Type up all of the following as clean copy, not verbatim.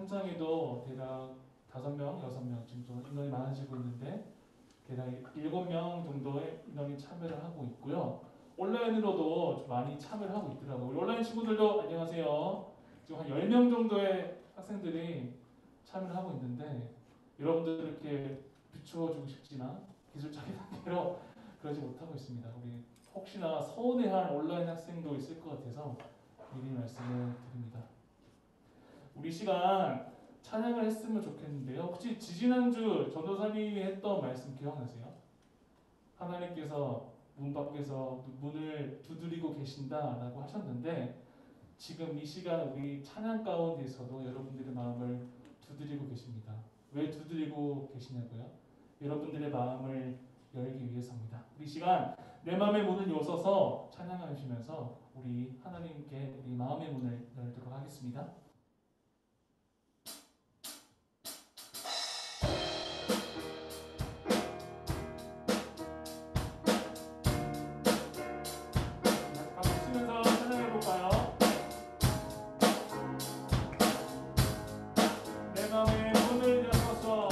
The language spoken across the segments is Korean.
현장에도 대략 5명, 6명 지금 좀 인원이 많아지고 있는데 대략 7명 정도의 인원이 참여를 하고 있고요. 온라인으로도 좀 많이 참여를 하고 있더라고요. 우리 온라인 친구들도 안녕하세요. 지금 한 10명 정도의 학생들이 참여를 하고 있는데 여러분들 이렇게 비추어주고 싶지만 기술적인 단계로 그러지 못하고 있습니다. 우리 혹시나 서운해할 온라인 학생도 있을 것 같아서 미리 말씀을 드립니다. 우리 시간 찬양을 했으면 좋겠는데요. 혹시 지지난주 전도사님이 했던 말씀 기억나세요? 하나님께서 문 밖에서 문을 두드리고 계신다라고 하셨는데 지금 이 시간 우리 찬양 가운데서도 여러분들의 마음을 두드리고 계십니다. 왜 두드리고 계시냐고요? 여러분들의 마음을 열기 위해서입니다. 우리 시간 내 마음의 문을 여서서 찬양하시면서 우리 하나님께 우리 마음의 문을 열도록 하겠습니다. 박수 치면서 찬양해 볼까요? 내 마음의 문을 열어서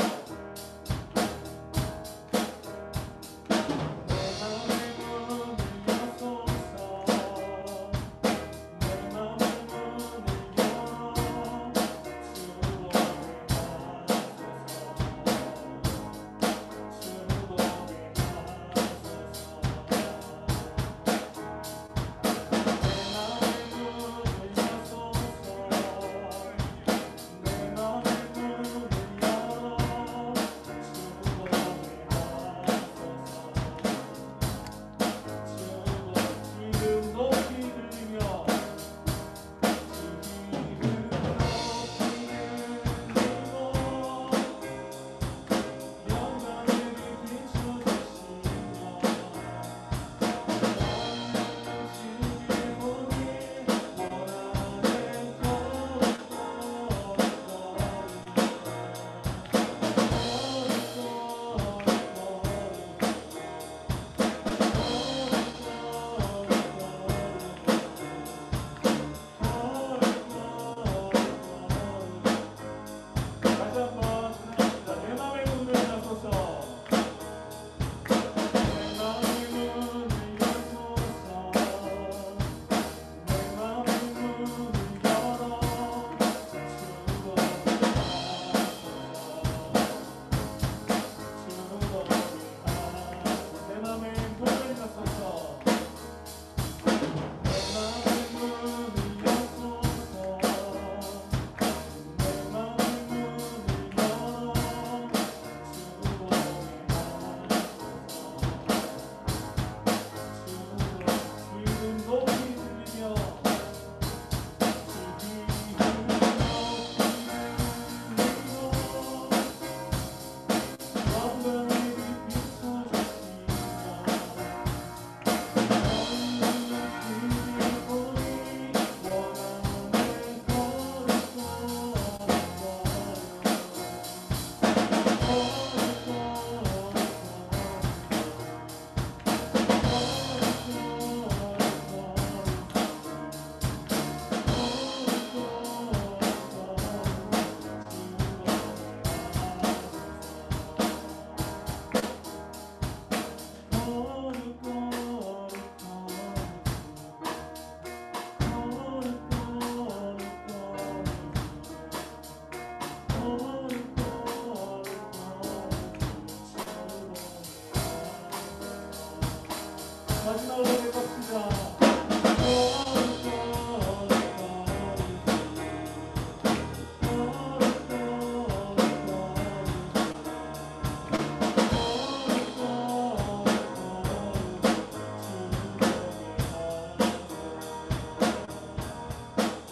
마지막으로 해봅시다.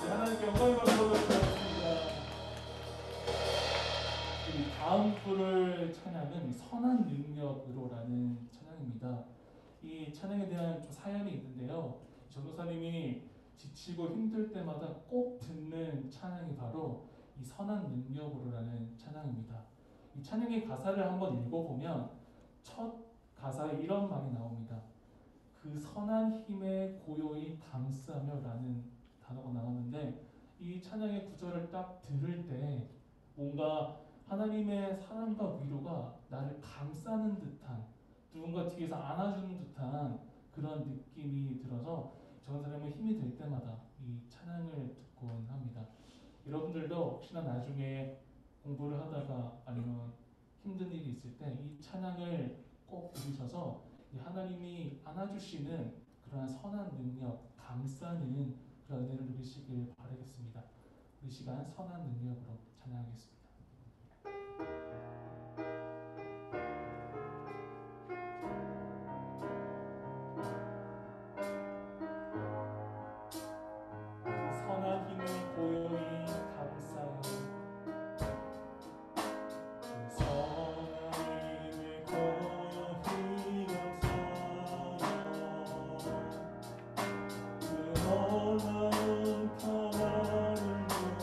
하나님께 영광을 받고 드리겠습니다. 다음 부를 찬양은 선한 능력으로라는 찬양입니다. 이 찬양에 대한 좀 사연이 있는데요. 전도사님이 지치고 힘들 때마다 꼭 듣는 찬양이 바로 이 선한 능력으로라는 찬양입니다. 이 찬양의 가사를 한번 읽어보면 첫 가사에 이런 말이 나옵니다. 그 선한 힘에 고요히 감싸며라는 단어가 나오는데 이 이 찬양의 구절을 딱 들을 때 뭔가 하나님의 사랑과 위로가 나를 감싸는 듯한, 누군가 뒤에서 안아주는 듯한 그런 느낌이 들어서 저 사람의 힘이 될 때마다 이 찬양을 듣곤 합니다. 여러분들도 혹시나 나중에 공부를 하다가 아니면 힘든 일이 있을 때 이 찬양을 꼭 부르셔서 이 하나님이 안아주시는 그러한 선한 능력, 감싸는 그런 은혜를 누리시길 바라겠습니다. 이 시간 선한 능력으로 찬양하겠습니다. 선한 힘을 고요히 감싸요. 선한 힘을 고요히 감싸요. 그 놀라운 평안을 감사합니다.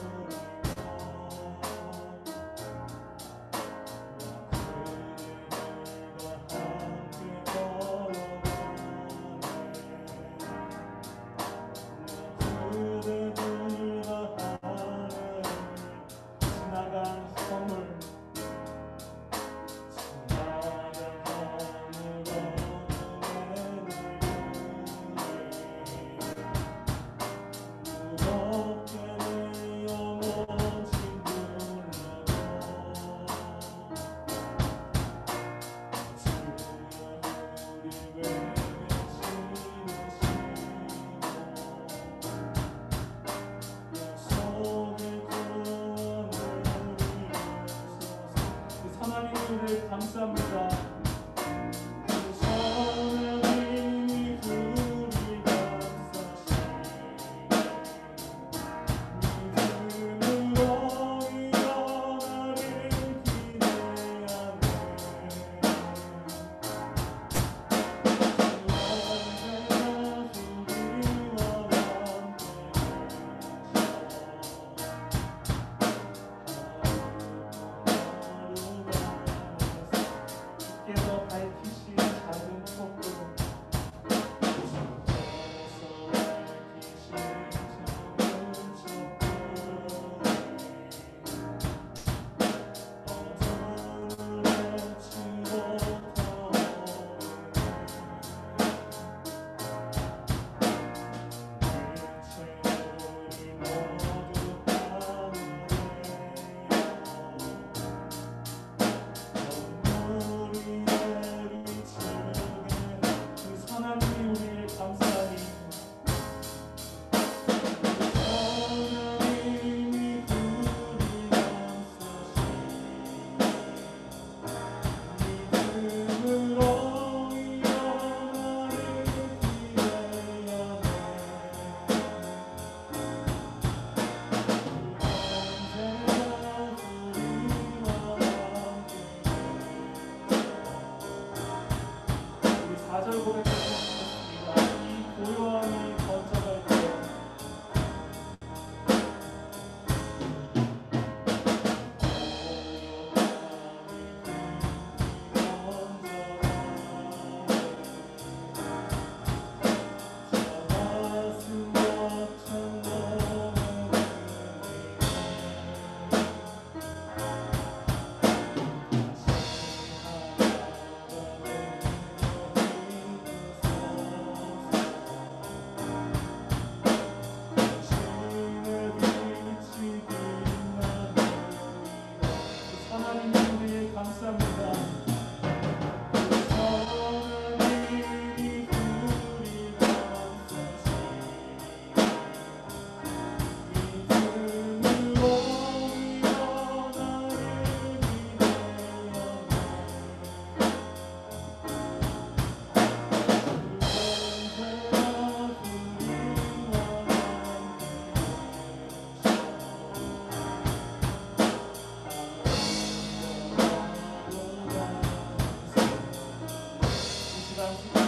선하님이 우리 감싸시니 믿음으로 일어나를 기대하네. 주께서 밝히신 작은 촛불,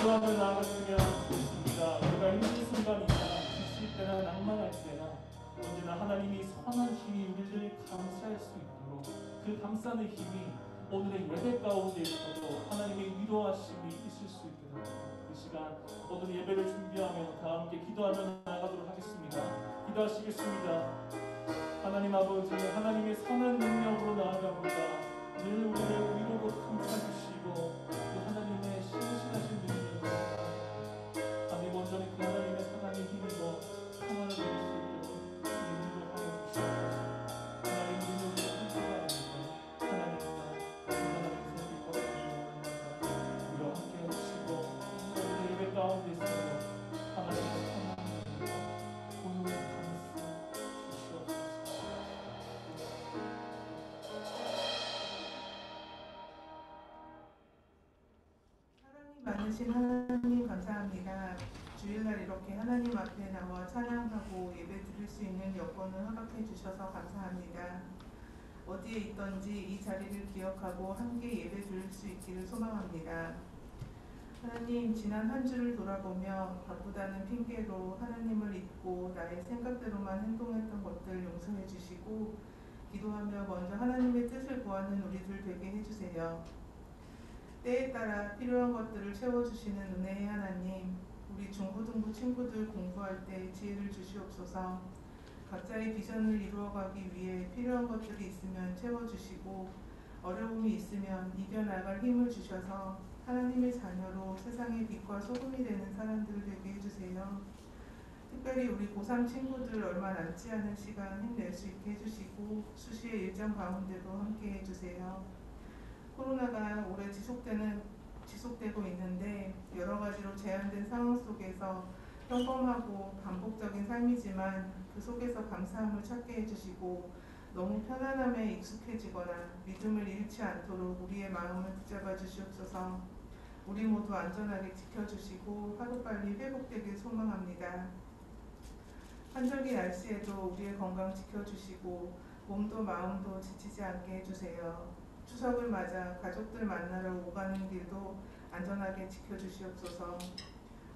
기도하며 나아갔으면 좋겠습니다. 우리가 힘든 순간이 있잖아. 지칠 때나 낭만할 때나 언제나 하나님이 선한 힘이 우리를 감싸할 수 있도록 그 감싸는 힘이 오늘의 예배 가운데에서도 하나님의 위로하심이 있을 수 있게 되도록 그 시간 오늘 예배를 준비하며 다 함께 기도하며 나아가도록 하겠습니다. 기도하시겠습니다. 하나님 아버지, 하나님의 선한 능력으로 나아갑니다. 늘 우리를 위로로 감싸주시고 그 하나님의 신실하신 능력으로 하나님 온전히 그 하나님의 사랑에 힘입어 평안을 누릴 수 있도록 인도하여 주시옵소서. 하나님 우리는 우리의 선택합니다. 하나님과 하나님의 손을 걸어가시옵소서. 우리와 함께 해주시고 우리 예배 가운데 있어요. 하나님의 선한 능력과 고요한 감사 주시옵소서. 많으신 하나님 감사합니다. 주일날 이렇게 하나님 앞에 나와 찬양하고 예배 드릴 수 있는 여건을 허락해 주셔서 감사합니다. 어디에 있던지 이 자리를 기억하고 함께 예배 드릴 수 있기를 소망합니다. 하나님, 지난 한 주를 돌아보며 바쁘다는 핑계로 하나님을 잊고 나의 생각대로만 행동했던 것들 용서해 주시고 기도하며 먼저 하나님의 뜻을 구하는 우리들 되게 해주세요. 때에 따라 필요한 것들을 채워주시는 은혜의 하나님, 우리 중고등부 친구들 공부할 때 지혜를 주시옵소서. 각자의 비전을 이루어가기 위해 필요한 것들이 있으면 채워주시고 어려움이 있으면 이겨나갈 힘을 주셔서 하나님의 자녀로 세상의 빛과 소금이 되는 사람들 되게 해주세요. 특별히 우리 고3 친구들 얼마 남지 않은 시간 힘낼 수 있게 해주시고 수시의 일정 가운데도 함께 해주세요. 코로나가 올해 지속되고 있는데 여러 가지로 제한된 상황 속에서 평범하고 반복적인 삶이지만 그 속에서 감사함을 찾게 해주시고 너무 편안함에 익숙해지거나 믿음을 잃지 않도록 우리의 마음을 붙잡아 주시옵소서. 우리 모두 안전하게 지켜주시고 하루빨리 회복되길 소망합니다. 한절기 날씨에도 우리의 건강 지켜주시고 몸도 마음도 지치지 않게 해주세요. 추석을 맞아 가족들 만나러 오가는 길도 안전하게 지켜주시옵소서.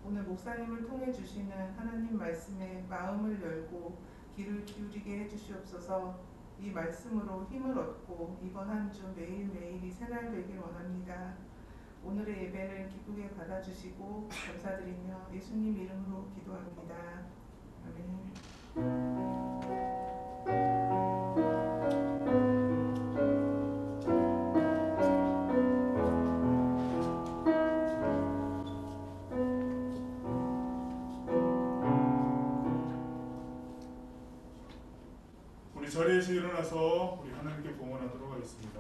오늘 목사님을 통해 주시는 하나님 말씀에 마음을 열고 귀를 기울이게 해주시옵소서. 이 말씀으로 힘을 얻고 이번 한 주 매일매일이 새날 되길 원합니다. 오늘의 예배를 기쁘게 받아주시고 감사드리며 예수님 이름으로 기도합니다. 아멘. 자리에서 일어나서 우리 하나님께 봉헌하도록 하겠습니다.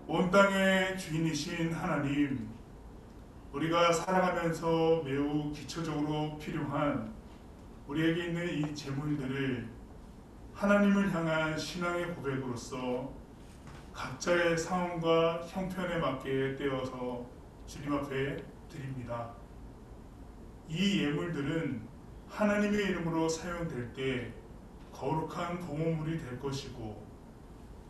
온 땅의 주인이신 하나님, 우리가 살아가면서 매우 기초적으로 필요한 우리에게 있는 이 재물들을 하나님을 향한 신앙의 고백으로서 각자의 상황과 형편에 맞게 떼어서 주님 앞에 드립니다. 이 예물들은 하나님의 이름으로 사용될 때 거룩한 봉헌물이 될 것이고,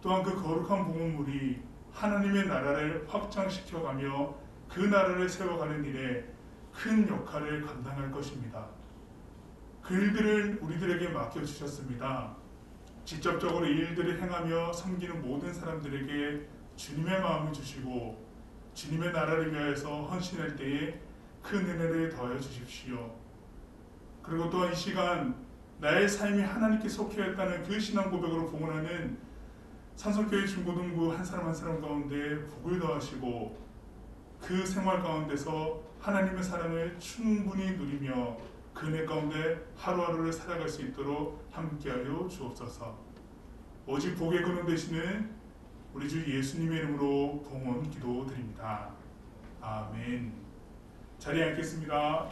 또한 그 거룩한 봉헌물이 하나님의 나라를 확장시켜가며 그 나라를 세워가는 일에 큰 역할을 감당할 것입니다. 그 일들을 우리들에게 맡겨주셨습니다. 직접적으로 이 일들을 행하며 섬기는 모든 사람들에게 주님의 마음을 주시고 주님의 나라를 위하여서 헌신할 때에 큰 은혜를 더하여 주십시오. 그리고 또한 이 시간 나의 삶이 하나님께 속해 있다는 그 신앙 고백으로 봉헌하는 산성교회 중고등부 한 사람 한 사람 가운데 복을 더하시고 그 생활 가운데서 하나님의 사랑을 충분히 누리며 그 은혜 가운데 하루하루를 살아갈 수 있도록 함께하여 주옵소서. 오직 복의 근원 되시는 우리 주 예수님의 이름으로 봉헌 기도드립니다. 아멘. 자리에 앉겠습니다.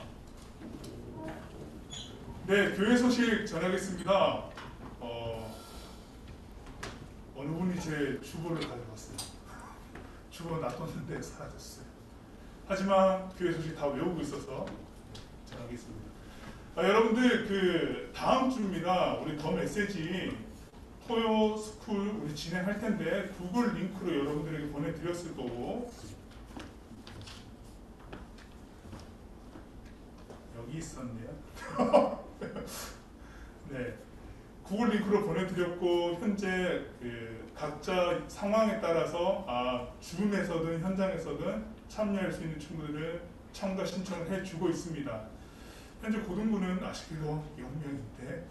네, 교회 소식 전하겠습니다. 어느 분이 제 주보를 가져왔어요. 주보 놔뒀는데 사라졌어요. 하지만 교회 소식 다 외우고 있어서 전하겠습니다. 여러분들 그 다음 주입니다. 우리 더 메시지 토요 스쿨 우리 진행할 텐데 구글 링크로 여러분들에게 보내드렸을 거고 여기 있었네요. 네, 구글 링크로 보내드렸고 현재 그 각자 상황에 따라서 줌에서든 현장에서든 참여할 수 있는 친구들은 참가 신청을 해주고 있습니다. 현재 고등부는 아쉽게도 0명인데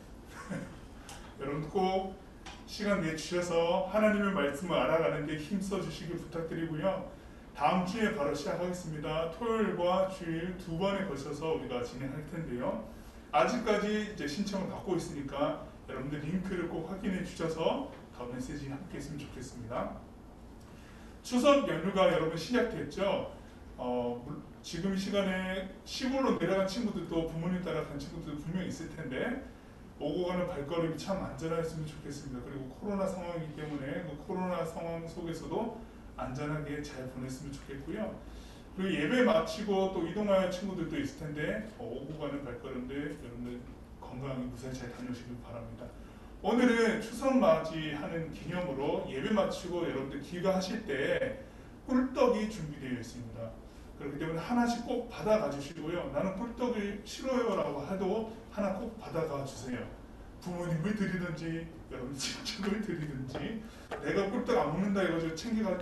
여러분 꼭 시간 내주셔서 하나님의 말씀을 알아가는 데 힘써 주시길 부탁드리고요. 다음 주에 바로 시작하겠습니다. 토요일과 주일 두 번에 걸쳐서 우리가 진행할 텐데요. 아직까지 이제 신청을 받고 있으니까 여러분들 링크를 꼭 확인해 주셔서 다음 메시지 함께 했으면 좋겠습니다. 추석 연휴가 여러분 시작됐죠? 지금 시간에 시골로 내려간 친구들도 부모님 따라 간 친구들도 분명히 있을 텐데 오고 가는 발걸음이 참 안전했으면 좋겠습니다. 그리고 코로나 상황이기 때문에 그 코로나 상황 속에서도 안전하게 잘 보냈으면 좋겠고요. 그리고 예배 마치고 또 이동할 친구들도 있을 텐데 오고 가는 발걸음들 여러분들 건강히 무사히 잘 다녀오시길 바랍니다. 오늘은 추석 맞이하는 기념으로 예배 마치고 여러분들 귀가하실 때 꿀떡이 준비되어 있습니다. 그렇기 때문에 하나씩 꼭 받아가 주시고요. 나는 꿀떡을 싫어요 라고 해도 하나 꼭 받아가 주세요. 부모님을 드리든지 여러분 친척을 드리든지 내가 꿀떡 안 먹는다 해가지고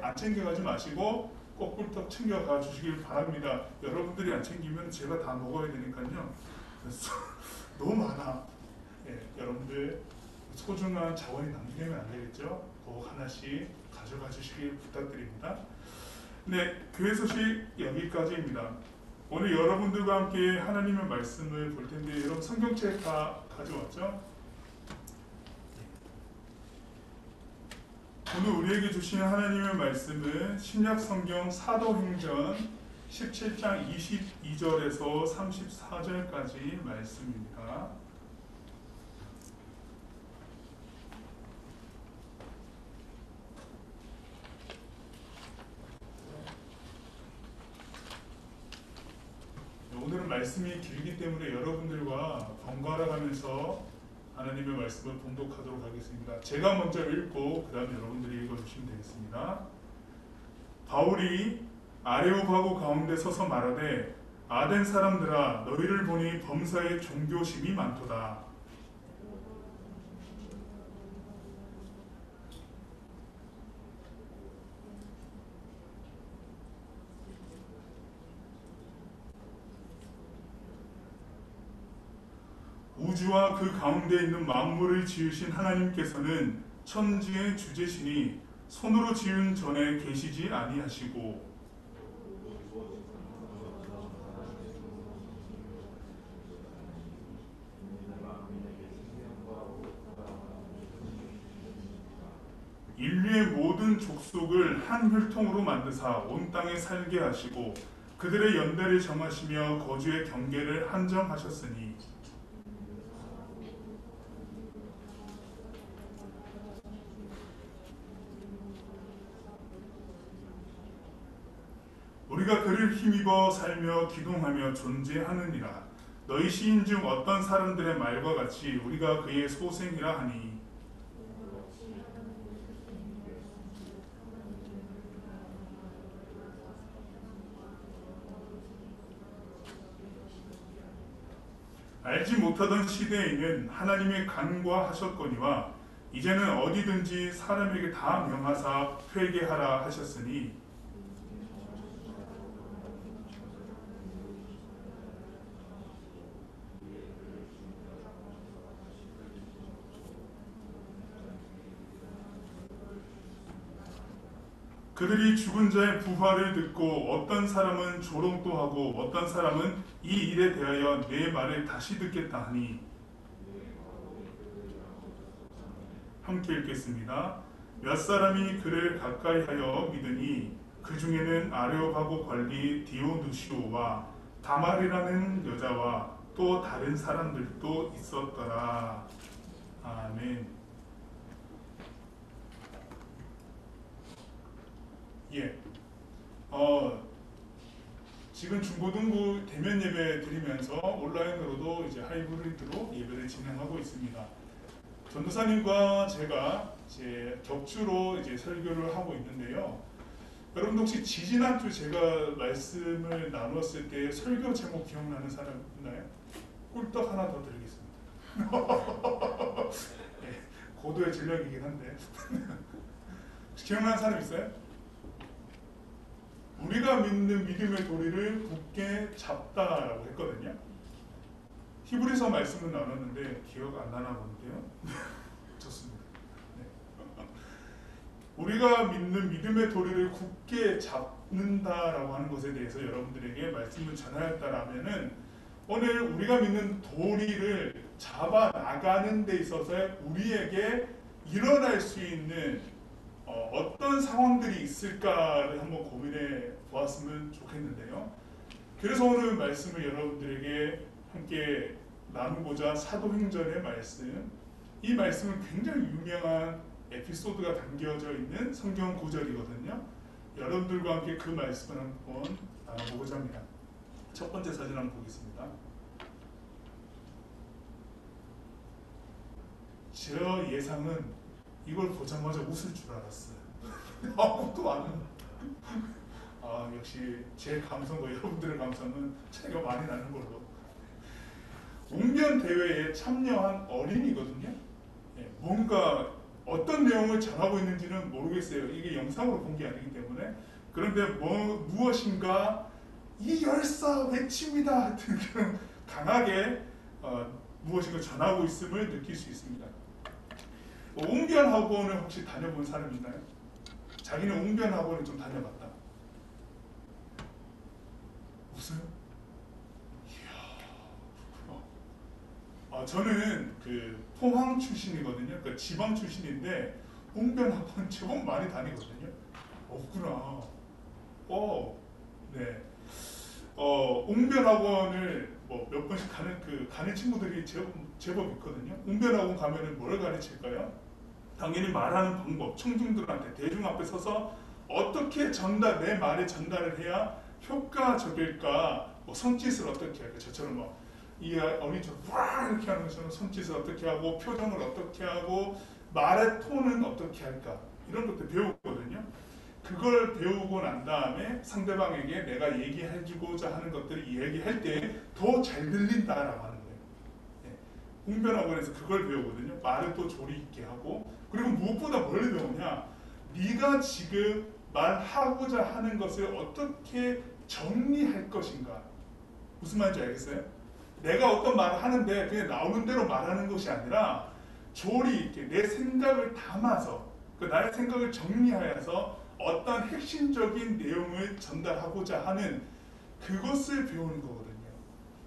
안 챙겨가지 마시고 꼭 꿀떡 챙겨가 주시길 바랍니다. 여러분들이 안 챙기면 제가 다 먹어야 되니까요. 너무 많아. 여러분들 소중한 자원이 남기면 안 되겠죠? 꼭 하나씩 가져가 주시길 부탁드립니다. 네, 교회 소식 여기까지입니다. 오늘 여러분들과 함께 하나님의 말씀을 볼 텐데 여러분 성경책 다 가져왔죠? 오늘 우리에게 주신 하나님의 말씀은 신약성경 사도행전 17장 22절에서 34절까지 말씀입니다. 오늘은 말씀이 길기 때문에 여러분들과 번갈아 가면서 하나님의 말씀을 봉독하도록 하겠습니다. 제가 먼저 읽고 그 다음 여러분들이 읽어주시면 되겠습니다. 바울이 아레오바고 가운데 서서 말하되 아덴 사람들아 너희를 보니 범사에 종교심이 많도다. 우주와 그 가운데 있는 만물을 지으신 하나님께서는 천지의 주제시니 손으로 지은 전에 계시지 아니하시고 인류의 모든 족속을 한 혈통으로 만드사 온 땅에 살게 하시고 그들의 연대를 정하시며 거주의 경계를 한정하셨으니 우리가 그를 힘입어 살며 기동하며 존재하느니라. 너희 시인 중 어떤 사람들의 말과 같이 우리가 그의 소생이라 하니 알지 못하던 시대에는 하나님의 간과하셨거니와 이제는 어디든지 사람에게 다 명하사 회개하라 하셨으니 그들이 죽은 자의 부활을 듣고 어떤 사람은 조롱도 하고 어떤 사람은 이 일에 대하여 내 말을 다시 듣겠다 하니. 함께 읽겠습니다. 몇 사람이 그를 가까이하여 믿으니 그 중에는 아레오바고 관리 디오누시오와 다말이라는 여자와 또 다른 사람들도 있었더라. 아멘. 예. 지금 중고등부 대면 예배 드리면서 온라인으로도 이제 하이브리드로 예배를 진행하고 있습니다. 전도사님과 제가 이제 격주로 이제 설교를 하고 있는데요. 여러분 혹시 지지난주 제가 말씀을 나누었을 때 설교 제목 기억나는 사람 있나요? 꿀떡 하나 더 드리겠습니다. 네, 고도의 진력이긴 한데 기억나는 사람 있어요? 우리가 믿는 믿음의 도리를 굳게 잡다라고 했거든요. 히브리서 말씀을 나눴는데 기억 안 나나 본데요. 좋습니다. 네. 우리가 믿는 믿음의 도리를 굳게 잡는다라고 하는 것에 대해서 여러분들에게 말씀을 전하였다라면은 오늘 우리가 믿는 도리를 잡아 나가는 데 있어서 우리에게 일어날 수 있는 어떤 상황들이 있을까를 한번 고민해 보았으면 좋겠는데요. 그래서 오늘 말씀을 여러분들에게 함께 나누고자 사도행전의 말씀, 이 말씀은 굉장히 유명한 에피소드가 담겨져 있는 성경 구절이거든요. 여러분들과 함께 그 말씀을 한번 나눠보고자 합니다. 첫 번째 사진 한번 보겠습니다. 저 예상은 이걸 보자마자 웃을 줄 알았어요. 아무것도 안 역시 제 감성과 여러분들의 감성은 차이가 많이 나는 걸로. 웅변 대회에 참여한 어린이거든요. 뭔가 어떤 내용을 전하고 있는지는 모르겠어요. 이게 영상으로 본 게 아니기 때문에. 그런데 무엇인가 이 열사 외칩니다. 그런 강하게 무엇인가 전하고 있음을 느낄 수 있습니다. 웅변 학원을 혹시 다녀본 사람 있나요? 자기는 웅변 학원을 좀 다녀봤다. 웃어요? 이야, 저는 그 포항 출신이거든요. 그러니까 지방 출신인데 웅변 학원 제법 많이 다니거든요. 없구나. 네. 웅변 학원을 뭐 몇 번씩 가는 친구들이 제법 있거든요. 웅변 학원 가면은 뭘 가르칠까요? 당연히 말하는 방법, 청중들한테 대중 앞에 서서 어떻게 내 말에 전달을 해야 효과적일까, 뭐 손짓을 어떻게 할까, 저처럼 뭐 이 어린이처럼 와 이렇게 하는 것처럼 손짓을 어떻게 하고 표정을 어떻게 하고 말의 톤은 어떻게 할까, 이런 것들 배우거든요. 그걸 배우고 난 다음에 상대방에게 내가 얘기해주고자 하는 것들을 얘기할 때 더 잘 들린다라고 하는 거예요. 웅변학원에서 그걸 배우거든요. 말을 또 조리 있게 하고, 그리고 무엇보다 뭘 배우냐, 네가 지금 말하고자 하는 것을 어떻게 정리할 것인가. 무슨 말인지 알겠어요? 내가 어떤 말을 하는데 그냥 나오는 대로 말하는 것이 아니라 조리 있게 내 생각을 담아서 나의 생각을 정리하여서 어떤 핵심적인 내용을 전달하고자 하는 그것을 배우는 거거든요.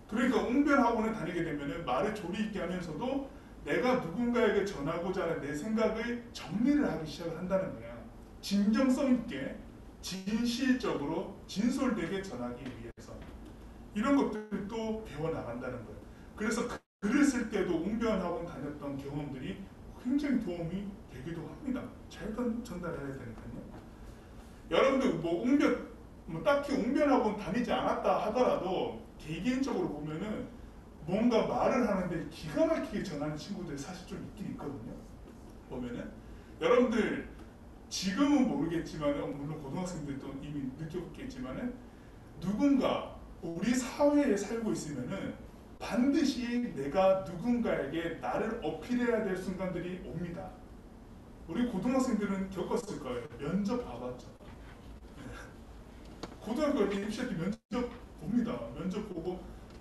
그러니까 웅변학원에 다니게 되면 말을 조리 있게 하면서도 내가 누군가에게 전하고자 하는 내 생각을 정리를 하기 시작을 한다는 거야. 진정성 있게, 진실적으로, 진솔되게 전하기 위해서. 이런 것들도 배워나간다는 거예요. 그래서 글을 쓸 때도 웅변학원 다녔던 경험들이 굉장히 도움이 되기도 합니다. 잘 전달해야 되니까요. 여러분들 딱히 웅변학원 다니지 않았다 하더라도 개개인적으로 보면은 뭔가 말을 하는데 기가 막히게 전하는 친구들이 사실 좀 있긴 있거든요. 보면은 여러분들 지금은 모르겠지만, 물론 고등학생들도 이미 느꼈겠지만은, 누군가 우리 사회에 살고 있으면은 반드시 내가 누군가에게 나를 어필해야 될 순간들이 옵니다. 우리 고등학생들은 겪었을 거예요. 면접 봐봤죠. 고등학교 때 입시할 때 면접 봅니다. 면접 보고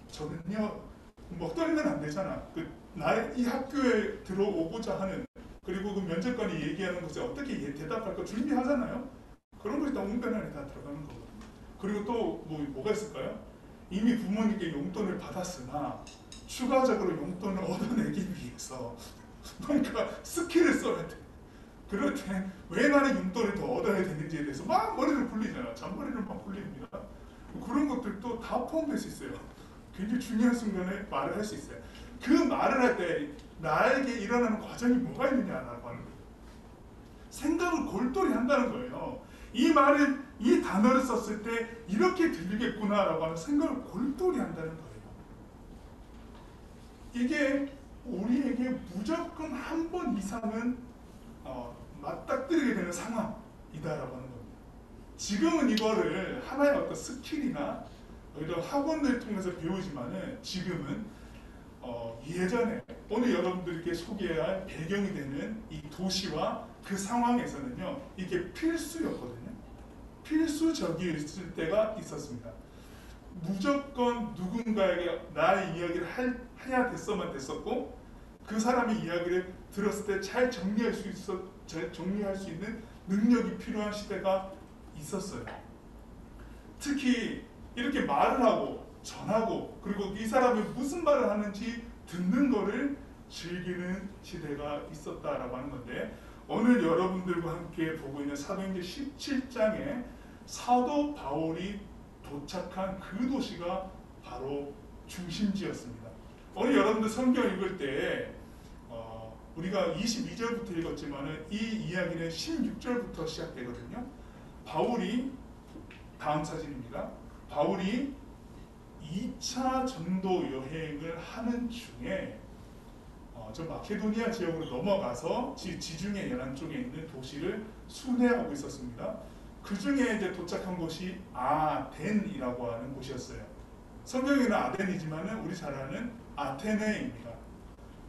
저는요 뭐 떨면 안 되잖아. 나의 이 학교에 들어오고자 하는, 그리고 그 면접관이 얘기하는 것에 어떻게 대답할까 준비하잖아요. 그런 것이 다 웅변 안에 다 들어가는 거거든요. 그리고 또 뭐가 있을까요? 이미 부모님께 용돈을 받았으나 추가적으로 용돈을 얻어내기 위해서 뭔가 스킬을 써야 돼. 그럴 때 왜 나는 용돈을 더 얻어야 되는지에 대해서 막 머리를 굴리잖아. 잔머리를 막 굴립니다. 그런 것들도 다 포함될 수 있어요. 굉장히 중요한 순간에 말을 할 수 있어요. 그 말을 할 때 나에게 일어나는 과정이 뭐가 있느냐라고 하는 거예요. 생각을 골똘히 한다는 거예요. 이 말을, 이 단어를 썼을 때 이렇게 들리겠구나라고 하는 생각을 골똘히 한다는 거예요. 이게 우리에게 무조건 한 번 이상은 맞닥뜨리게 되는 상황이다라고 하는 겁니다. 지금은 이거를 하나의 어떤 스킬이나 이런 학원을 통해서 배우지만은 지금은 예전에 오늘 여러분들께 소개할 배경이 되는 이 도시와 그 상황에서는요, 이게 필수였거든요. 필수적이었을 때가 있었습니다. 무조건 누군가에게 나의 이야기를 해야 됐었고, 그 사람의 이야기를 들었을 때 잘 정리할 수 있는 능력이 필요한 시대가 있었어요. 특히 이렇게 말을 하고 전하고 그리고 이 사람이 무슨 말을 하는지 듣는 거를 즐기는 시대가 있었다라고 하는 건데, 오늘 여러분들과 함께 보고 있는 사도행전 17장에 사도 바울이 도착한 그 도시가 바로 중심지였습니다. 오늘 여러분들 성경 읽을 때 우리가 22절부터 읽었지만 이 이야기는 16절부터 시작되거든요. 바울이, 다음 사진입니다. 바울이 2차 전도 여행을 하는 중에 저 마케도니아 지역으로 넘어가서 지중해 연안 쪽에 있는 도시를 순회하고 있었습니다. 그 중에 이제 도착한 곳이 아덴이라고 하는 곳이었어요. 성경에는 아덴이지만 우리 잘 아는 아테네입니다.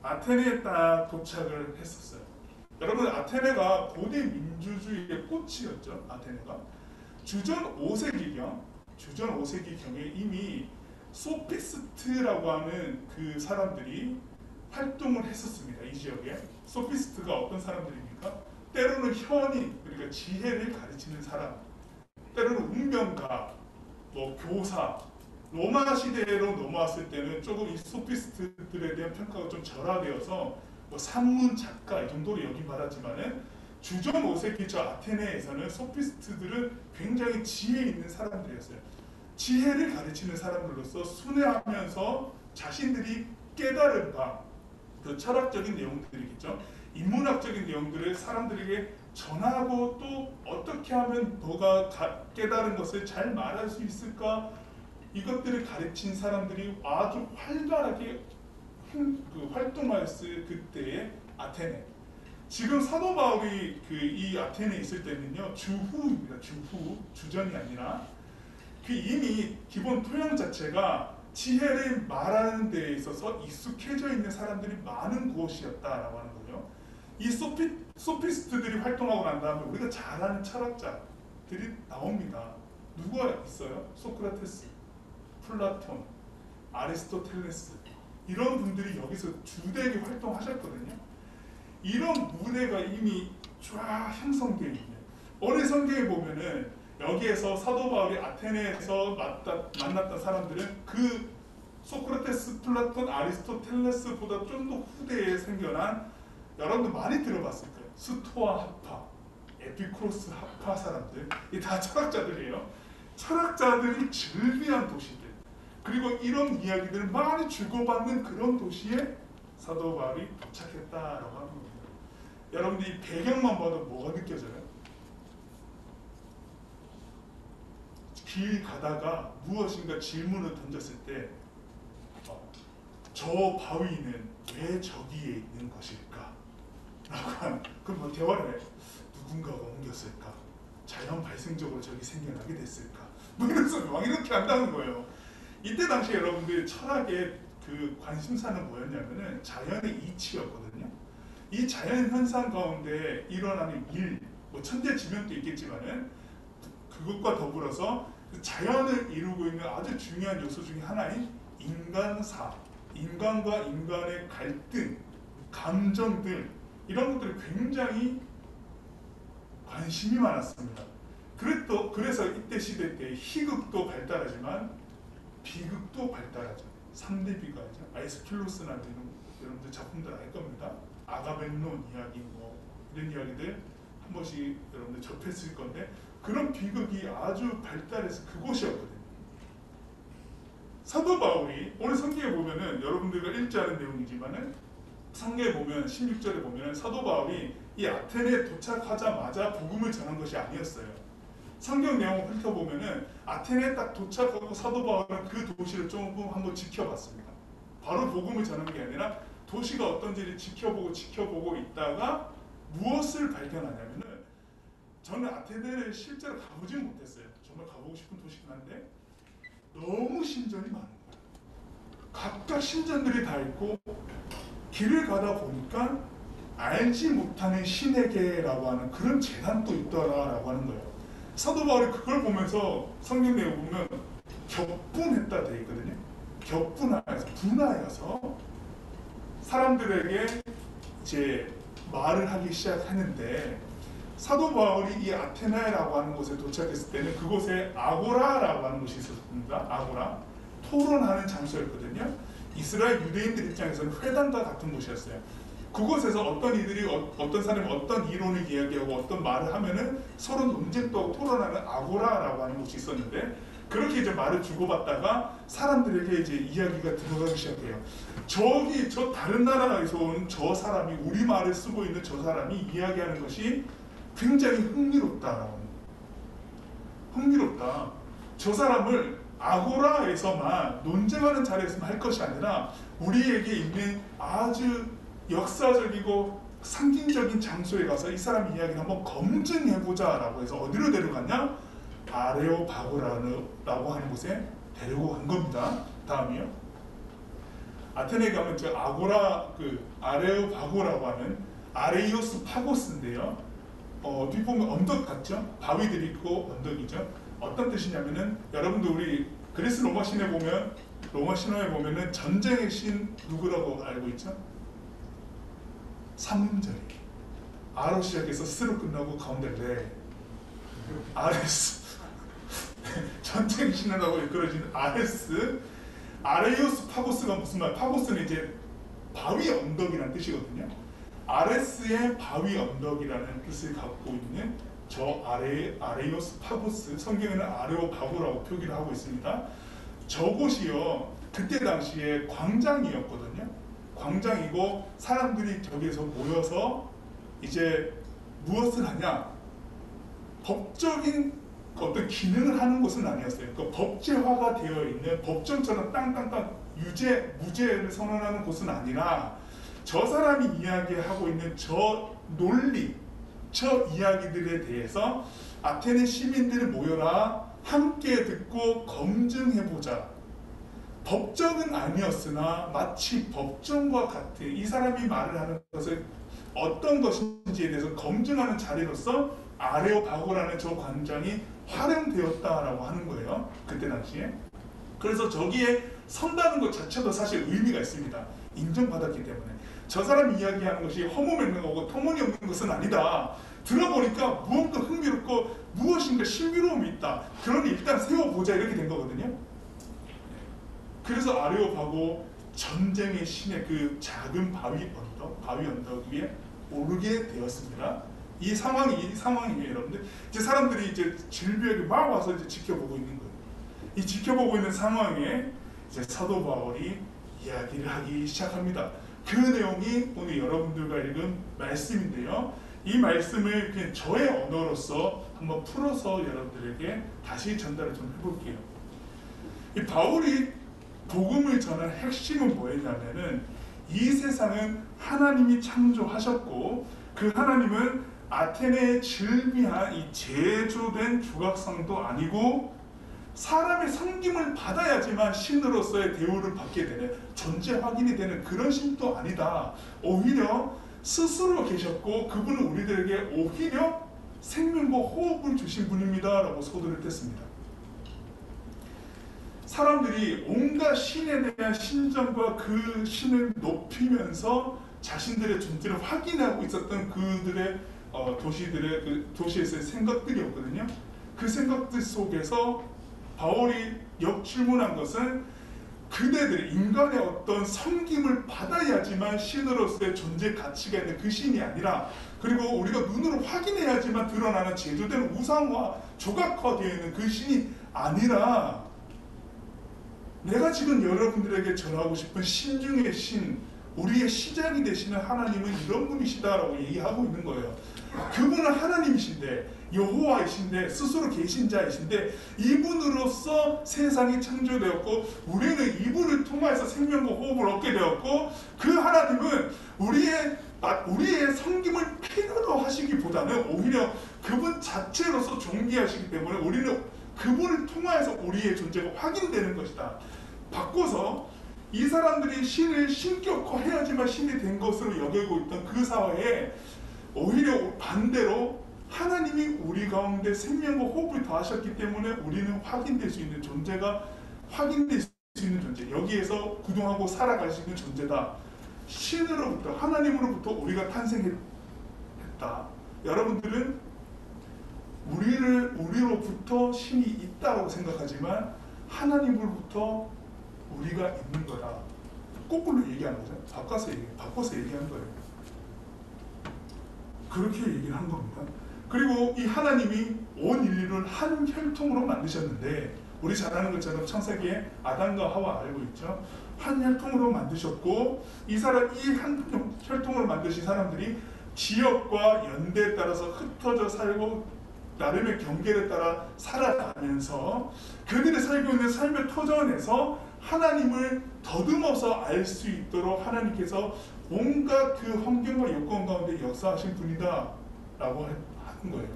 아테네에 딱 도착을 했었어요. 여러분, 아테네가 고대 민주주의의 꽃이었죠. 아테네가 주전 5세기경에 이미 소피스트라고 하는 그 사람들이 활동을 했었습니다. 이 지역에. 소피스트가 어떤 사람들입니까? 때로는 현인, 그러니까 지혜를 가르치는 사람, 때로는 운명가, 교사. 로마 시대로 넘어왔을 때는 조금 이 소피스트들에 대한 평가가 좀 절하되어서 산문 작가 이 정도로 여기 말하지만은 주전 5세기 저 아테네에서는 소피스트들은 굉장히 지혜 있는 사람들이었어요. 지혜를 가르치는 사람들로서 순회하면서 자신들이 깨달은 바, 그 철학적인 내용들이겠죠. 인문학적인 내용들을 사람들에게 전하고 또 어떻게 하면 너가 깨달은 것을 잘 말할 수 있을까? 이것들을 가르친 사람들이 아주 활발하게 활동했을 그때의 아테네. 지금 사도 바울이 이 아테네에 있을 때는요, 주후입니다. 주전이 아니라 이미 기본 토양 자체가 지혜를 말하는 데 있어서 익숙해져 있는 사람들이 많은 곳이었다라고 하는 거죠. 이 소피스트들이 활동하고 난 다음에 우리가 잘 아는 철학자들이 나옵니다. 누가 있어요? 소크라테스, 플라톤, 아리스토텔레스, 이런 분들이 여기서 주되게 활동하셨거든요. 이런 무대가 이미 쫙 형성되어 있는, 오늘 성경에 보면은 여기에서 사도 바울이 아테네에서 만났던 사람들은 그 소크라테스, 플라톤, 아리스토텔레스보다 좀 더 후대에 생겨난, 여러분들 많이 들어봤을 거예요. 스토아 학파, 에피쿠로스 학파 사람들, 이 다 철학자들이에요. 철학자들이 즐비한 도시들, 그리고 이런 이야기들을 많이 주고받는 그런 도시에 사도 바울이 도착했다라고 하는 겁니다. 여러분들 이 배경만 봐도 뭐가 느껴져요? 길 가다가 무엇인가 질문을 던졌을 때 저 바위는 왜 저기에 있는 것일까? 라고 하는, 그럼 대화를 해. 누군가가 옮겼을까? 자연 발생적으로 저기 생겨나게 됐을까? 이래서 막 이렇게 한다는 거예요. 이때 당시 여러분들 철학의 그 관심사는 뭐였냐면은 자연의 이치였거든요. 이 자연 현상 가운데 일어나는 일, 천재지변도 있겠지만은 그것과 더불어서 자연을 이루고 있는 아주 중요한 요소 중에 하나인 인간사, 인간과 인간의 갈등, 감정들, 이런 것들이 굉장히 관심이 많았습니다. 그래서 이때 시대 때 희극도 발달하지만 비극도 발달하죠. 3대 비극이죠. 아이스킬로스나 여러분들 작품들 알 겁니다. 아가멤논 이야기 뭐 이런 이야기들 한 번씩 여러분들 접했을 건데 그런 비극이 아주 발달해서 그곳이었거든요. 사도 바울이 오늘 성경에 보면은 여러분들과 읽지 않은 내용이지만은 성경에 보면 16절에 보면은 사도 바울이 이 아테네에 도착하자마자 복음을 전한 것이 아니었어요. 성경 내용을 훑어보면은 아테네에 딱 도착하고 사도 바울은 그 도시를 조금 한번 지켜봤습니다. 바로 복음을 전한 게 아니라 도시가 어떤지를 지켜보고 있다가 무엇을 발견하냐면은 저는 아테네를 실제로 가보지는 못했어요. 정말 가보고 싶은 도시긴 한데 너무 신전이 많은 거예요. 각각 신전들이 다 있고 길을 가다 보니까 알지 못하는 신에게라고 하는 그런 재단도 있더라라고 하는 거예요. 사도 바울이 그걸 보면서 성경 내용 보면 격분했다 되어 있거든요. 분하여서 사람들에게 이제 말을 하기 시작하는데 사도 바울이 이 아테네라고 하는 곳에 도착했을 때는 그곳에 아고라라고 하는 곳이 있었습니다. 아고라 토론하는 장소였거든요. 이스라엘 유대인들 입장에서는 회당과 같은 곳이었어요. 그곳에서 어떤 사람이 어떤 이론을 이야기하고 어떤 말을 하면은 서로 논쟁도 하고 토론하는 아고라라고 하는 곳이 있었는데 그렇게 이제 말을 주고받다가 사람들에게 이제 이야기가 들어가기 시작해요. 저 다른 나라에서 온 저 사람이 우리 말을 쓰고 있는 저 사람이 이야기하는 것이 굉장히 흥미롭다. 저 사람을 아고라에서만 논쟁하는 자리에서만 할 것이 아니라 우리에게 있는 아주 역사적이고 상징적인 장소에 가서 이 사람 이야기를 한번 검증해보자 라고 해서 어디로 데려갔냐? 아레오바고라고 하는 곳에 데리고 간 겁니다. 다음이요. 아테네에 가면 저 아레오바고라고 하는 아레이오스 파고스인데요. 뒷보면 언덕 같죠? 바위들이 있고 언덕이죠. 어떤 뜻이냐면은 여러분들 우리 그리스 로마 신화에 보면은 전쟁의 신 누구라고 알고 있죠? 삼음절이 아로 시작해서 스로 끝나고 가운데 레 아레스 전쟁의 신화라고 이끌어지는 아레스 아레이오스 파고스가 무슨 말? 파고스는 이제 바위 언덕이라는 뜻이거든요. 아레스의 바위 언덕이라는 뜻을 갖고 있는 저 아레이오스 파고스, 성경에는 아레오바고라고 표기를 하고 있습니다. 저곳이요 그때 당시에 광장이었거든요. 광장이고 사람들이 저기에서 모여서 이제 무엇을 하냐? 법적인 어떤 기능을 하는 곳은 아니었어요. 그 법제화가 되어 있는 법정처럼 땅땅땅 무죄를 선언하는 곳은 아니라 저 사람이 이야기하고 있는 저 논리, 저 이야기들에 대해서 아테네 시민들이 모여라 함께 듣고 검증해보자. 법정은 아니었으나 마치 법정과 같은 이 사람이 말을 하는 것을 어떤 것인지에 대해서 검증하는 자리로서 아레오바고라는 저 광장이 활용되었다라고 하는 거예요. 그때 당시에. 그래서 저기에 선다는 것 자체도 사실 의미가 있습니다. 인정받았기 때문에. 저 사람이 이야기하는 것이 허무맹랑하고 터무니없는 것은 아니다. 들어보니까 무언가 흥미롭고 무엇인가 신비로움이 있다. 그러니 일단 세워보자 이렇게 된 거거든요. 그래서 아레오바고 전쟁의 신의 그 작은 바위 언덕 위에 오르게 되었습니다. 이 상황이에요, 여러분들. 이제 사람들이 이제 질비하게 막 와서 이제 지켜보고 있는 거예요. 이 지켜보고 있는 상황에 이제 사도 바울이 이야기를 하기 시작합니다. 그 내용이 오늘 여러분들과 읽은 말씀인데요. 이 말씀을 그냥 저의 언어로서 한번 풀어서 여러분들에게 다시 전달을 좀 해볼게요. 이 바울이 복음을 전한 핵심은 뭐였냐면은 이 세상은 하나님이 창조하셨고 그 하나님은 아테네의 즐비한 이 제조된 조각상도 아니고 사람의 섬김을 받아야지만 신으로서의 대우를 받게 되는 존재 확인이 되는 그런 신도 아니다. 오히려 스스로 계셨고 그분은 우리들에게 오히려 생명과 호흡을 주신 분입니다 라고 소개를 했습니다. 사람들이 온갖 신에 대한 신전과 그 신을 높이면서 자신들의 존재를 확인하고 있었던 그들의 도시에서의 생각들이었거든요. 그 생각들 속에서 바울이 역질문한 것은 그대들이 인간의 어떤 섬김을 받아야지만 신으로서의 존재 가치가 있는 그 신이 아니라, 그리고 우리가 눈으로 확인해야지만 드러나는 제조된 우상화, 조각화되어 있는 그 신이 아니라, 내가 지금 여러분들에게 전하고 싶은 신 중의 신, 우리의 시작이 되시는 하나님은 이런 분이시다라고 얘기하고 있는 거예요. 그분은 하나님이신데, 여호와이신데, 스스로 계신 자이신데, 이분으로서 세상이 창조되었고 우리는 이분을 통해서 생명과 호흡을 얻게 되었고, 그 하나님은 우리의 섬김을 필요로 하시기보다는 오히려 그분 자체로서 존귀하시기 때문에 우리는 그분을 통해서 우리의 존재가 확인되는 것이다. 바꿔서 이 사람들이 신을 신격화해야지만 신이 된 것으로 여기고 있던 그 사회에 오히려 반대로 하나님이 우리 가운데 생명과 호흡을 더하셨기 때문에 우리는 확인될 수 있는 존재가, 확인될 수 있는 존재, 여기에서 구동하고 살아갈 수 있는 존재다. 신으로부터, 하나님으로부터 우리가 탄생했다. 여러분들은 우리로부터 신이 있다고 생각하지만 하나님으로부터 우리가 있는 거다. 거꾸로 얘기하는 거죠. 바꿔서 얘기하는 거예요. 그렇게 얘기를 한 겁니다. 그리고 이 하나님이 온 인류를 한 혈통으로 만드셨는데, 우리 잘 아는 것처럼 창세기에 아담과 하와 알고 있죠. 한 혈통으로 만드셨고, 이 한 혈통으로 만드신 사람들이 지역과 연대에 따라서 흩어져 살고 나름의 경계에 따라 살아가면서 그들이 살고 있는 삶의 터전에서 하나님을 더듬어서 알 수 있도록 하나님께서 온갖 그 환경과 여건 가운데 역사하신 분이다 라고 하는 거예요.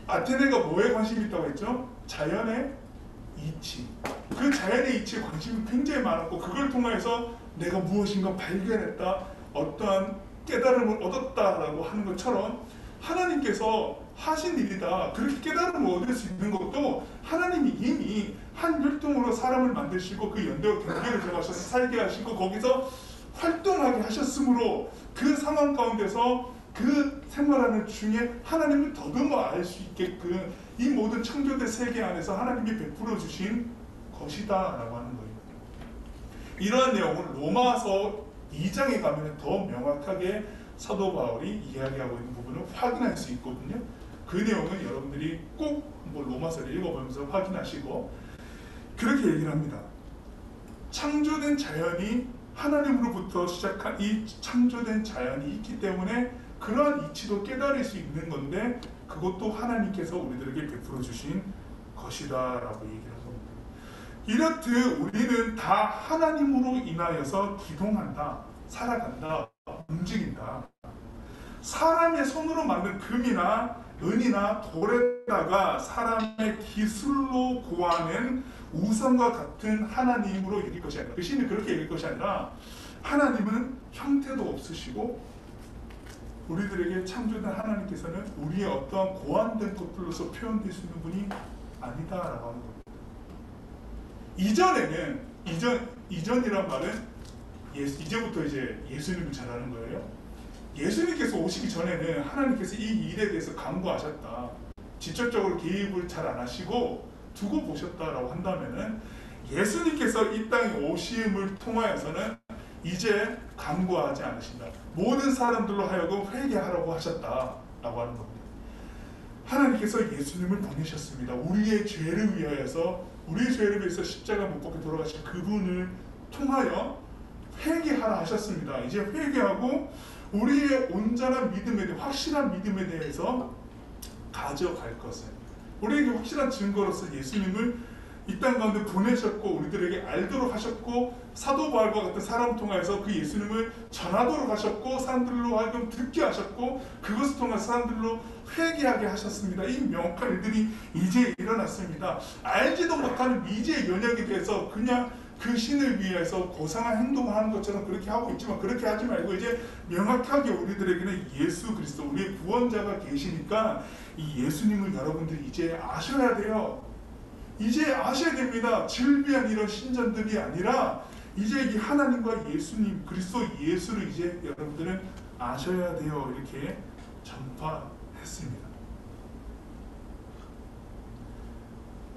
아테네가 뭐에 관심이 있다고 했죠? 자연의 이치. 그 자연의 이치에 관심이 굉장히 많았고, 그걸 통해서 내가 무엇인가 발견했다, 어떠한 깨달음을 얻었다라고 하는 것처럼 하나님께서 하신 일이다. 그렇게 깨달음을 얻을 수 있는 것도 하나님이 이미 한 혈통으로 사람을 만드시고 그 연대와 경계를 정하셔서 살게 하시고 거기서 활동하게 하셨으므로, 그 상황 가운데서 그 생활하는 중에 하나님을 더듬어 알 수 있게끔 이 모든 창조된 세계 안에서 하나님이 베풀어 주신 것이다 라고 하는 거예요. 이러한 내용을 로마서 2장에 가면 더 명확하게 사도 바울이 이야기하고 있는 부분을 확인할 수 있거든요. 그 내용은 여러분들이 꼭 로마서를 읽어보면서 확인하시고, 그렇게 얘기를 합니다. 창조된 자연이 하나님으로부터 시작한 이 창조된 자연이 있기 때문에 그러한 이치도 깨달을 수 있는 건데, 그것도 하나님께서 우리들에게 베풀어 주신 것이다 라고 얘기를 합니다. 이렇듯 우리는 다 하나님으로 인하여서 기동한다, 살아간다, 움직인다. 사람의 손으로 만든 금이나 은이나 돌에다가 사람의 기술로 구하는 우상과 같은 하나님으로 여길 것이 아니라, 그 신이 그렇게 여길 것이 아니라, 하나님은 형태도 없으시고 우리들에게 창조된 하나님께서는 우리의 어떠한 고안된 것들로서 표현될 수 있는 분이 아니다라고 하는 겁니다. 이전이란 말은 이제부터 이제 예수님을 잘하는 거예요. 예수님께서 오시기 전에는 하나님께서 이 일에 대해서 간구하셨다, 직접적으로 개입을 잘 안 하시고 두고 보셨다라고 한다면은, 예수님께서 이 땅에 오심을 통하여서는 이제 간구하지 않으신다, 모든 사람들로 하여금 회개하라고 하셨다라고 하는 겁니다. 하나님께서 예수님을 보내셨습니다. 우리의 죄를 위하여서, 우리의 죄를 위해서 십자가 못 박혀 돌아가신 그분을 통하여 회개하라 하셨습니다. 이제 회개하고 우리의 온전한 믿음에 대해, 확실한 믿음에 대해서 가져갈 것을, 우리에게 확실한 증거로서 예수님을 이 땅 가운데 보내셨고 우리들에게 알도록 하셨고, 사도 바울과 같은 사람 통해서 그 예수님을 전하도록 하셨고, 사람들로 하여금 듣게 하셨고, 그것을 통해서 사람들로 회개하게 하셨습니다. 이 명확한 일들이 이제 일어났습니다. 알지도 못하는 미지의 연약에 대해서 그냥 그 신을 위해서 고상한 행동을 하는 것처럼 그렇게 하고 있지만, 그렇게 하지 말고 이제 명확하게 우리들에게는 예수 그리스도, 우리의 구원자가 계시니까 이 예수님을 여러분들이 이제 아셔야 돼요. 이제 아셔야 됩니다. 즐비한 이런 신전들이 아니라 이제 이 하나님과 예수님, 그리스도 예수를 이제 여러분들은 아셔야 돼요. 이렇게 전파했습니다.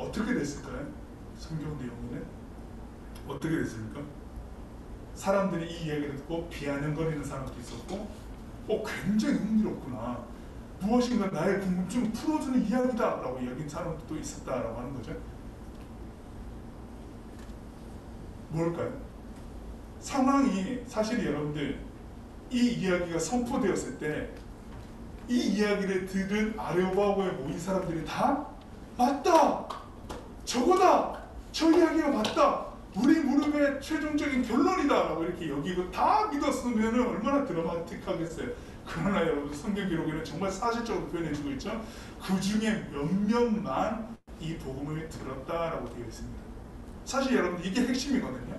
어떻게 됐을까요? 성경 내용에는 어떻게 됐습니까? 사람들이 이 이야기를 듣고 비아냥거리는 사람도 있었고, 굉장히 흥미롭구나, 무엇인가 나의 궁금증을 풀어주는 이야기다 라고 여긴 사람도 있었다라고 하는 거죠. 뭘까요? 상황이 사실 여러분들 이 이야기가 선포되었을 때 이 이야기를 들은 아레오바고에 모인 사람들이 다 맞다! 저거다! 저 이야기가 맞다! 우리 무릎의 최종적인 결론이다! 라고 이렇게 여기고 다 믿었으면 얼마나 드라마틱하겠어요. 그러나 여러분 성경 기록에는 정말 사실적으로 표현해주고 있죠. 그 중에 몇몇만 이 복음을 들었다라고 되어 있습니다. 사실 여러분 이게 핵심이거든요.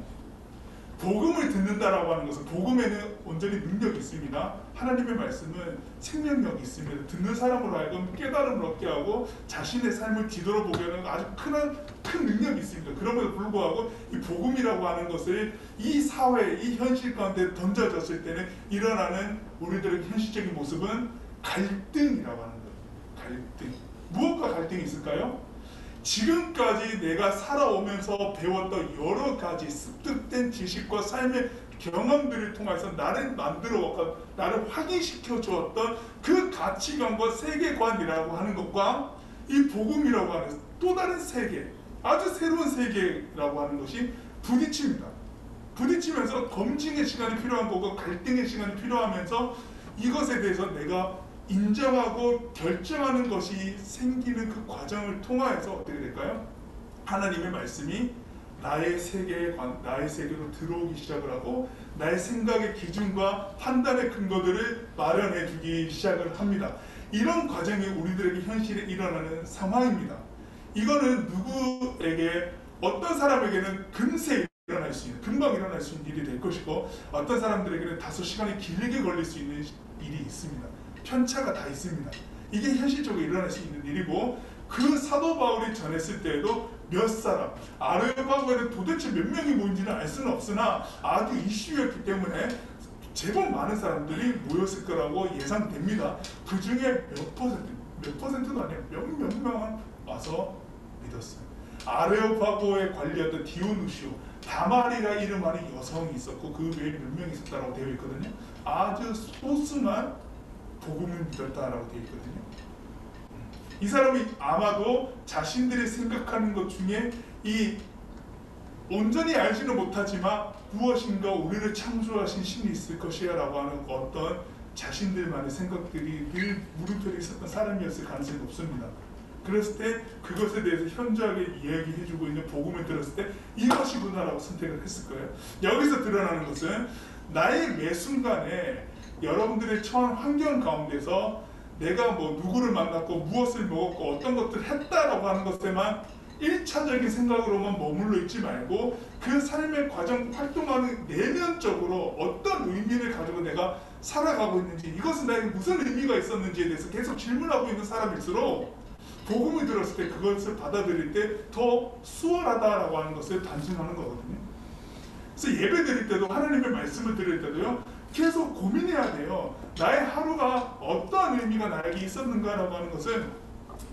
복음을 듣는다라고 하는 것은 복음에는 온전히 능력이 있습니다. 하나님의 말씀은 생명력이 있습니다. 듣는 사람으로 하여금 깨달음을 얻게 하고 자신의 삶을 뒤돌아보게 하는 아주 큰 능력이 있습니다. 그럼에도 불구하고 이 복음이라고 하는 것을 이 사회, 이 현실 가운데 던져졌을 때는 일어나는 우리들의 현실적인 모습은 갈등이라고 하는 거예요. 갈등. 무엇과 갈등이 있을까요? 지금까지 내가 살아오면서 배웠던 여러 가지 습득된 지식과 삶의 경험들을 통해서 나를 만들어왔고 나를 확인시켜 주었던 그 가치관과 세계관이라고 하는 것과 이 복음이라고 하는 또 다른 세계, 아주 새로운 세계라고 하는 것이 부딪힙니다. 부딪히면서 검증의 시간이 필요한 거고 갈등의 시간이 필요하면서 이것에 대해서 내가 인정하고 결정하는 것이 생기는 그 과정을 통하여서 어떻게 될까요? 하나님의 말씀이 나의 세계관, 나의 세계로 들어오기 시작을 하고 나의 생각의 기준과 판단의 근거들을 마련해 주기 시작을 합니다. 이런 과정이 우리들에게 현실에 일어나는 상황입니다. 이거는 누구에게 어떤 사람에게는 금세 일어날 수 있는, 금방 일어날 수 있는 일이 될 것이고 어떤 사람들에게는 다소 시간이 길게 걸릴 수 있는 일이 있습니다. 편차가 다 있습니다. 이게 현실적으로 일어날 수 있는 일이고 그 사도 바울이 전했을 때에도 몇 사람, 아레오바고에는 도대체 몇 명이 모인지는 알 수는 없으나 아주 이슈였기 때문에 제법 많은 사람들이 모였을 거라고 예상됩니다. 그 중에 몇 퍼센트도 아니에요. 몇 명은 와서 믿었어요. 아레오파고에 관리했던 디오누시오, 다마리라 이름하는 여성이 있었고 그 외에 몇 명이 있었다고 되어 있거든요. 아주 소수만 복음을 믿었다라고 되어 있거든요. 이 사람이 아마도 자신들이 생각하는 것 중에 이 온전히 알지는 못하지만 무엇인가 우리를 창조하신 신이 있을 것이야 라고 하는 어떤 자신들만의 생각들이 늘 물음표에 있었던 사람이었을 가능성이 높습니다. 그랬을 때 그것에 대해서 현저하게 이야기해주고 있는 복음을 들었을 때 이것이구나 라고 선택을 했을 거예요. 여기서 드러나는 것은 나의 매 순간에 여러분들의 처한 환경 가운데서 내가 뭐 누구를 만났고 무엇을 먹었고 어떤 것들을 했다라고 하는 것에만 1차적인 생각으로만 머물러 있지 말고 그 삶의 과정 활동하는 내면적으로 어떤 의미를 가지고 내가 살아가고 있는지 이것은 나에게 무슨 의미가 있었는지에 대해서 계속 질문하고 있는 사람일수록 복음을 들었을 때 그것을 받아들일 때 더 수월하다라고 하는 것을 단순하는 거거든요. 그래서 예배 드릴 때도 하나님의 말씀을 드릴 때도요 계속 고민해야 돼요. 나의 하루가 어떠한 의미가 나에게 있었는가라고 하는 것은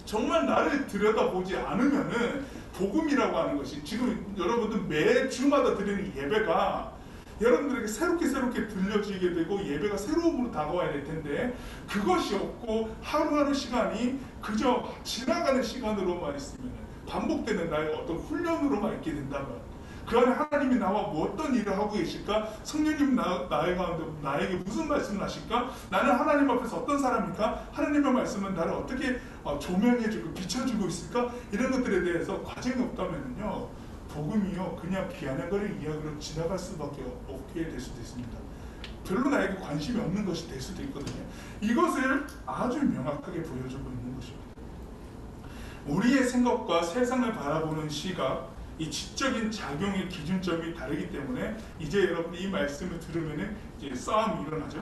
정말 나를 들여다보지 않으면은 복음이라고 하는 것이 지금 여러분들 매주마다 드리는 예배가 여러분들에게 새롭게 들려지게 되고 예배가 새로움으로 다가와야 될 텐데 그것이 없고 하루하루 시간이 그저 지나가는 시간으로만 있으면 반복되는 나의 어떤 훈련으로만 있게 된다면 그 안에 하나님이 나와 어떤 일을 하고 계실까? 성령님 나의 가운데 나에게 무슨 말씀을 하실까? 나는 하나님 앞에서 어떤 사람입니까? 하나님의 말씀은 나를 어떻게 조명해주고 비춰주고 있을까? 이런 것들에 대해서 과정이 없다면요 복음이요 그냥 비아냥거리는 이야기로 지나갈 수밖에 없게 될 수도 있습니다. 별로 나에게 관심이 없는 것이 될 수도 있거든요. 이것을 아주 명확하게 보여주고 있는 것입니다. 우리의 생각과 세상을 바라보는 시각 이 지적인 작용의 기준점이 다르기 때문에 이제 여러분이 이 말씀을 들으면 이제 싸움이 일어나죠.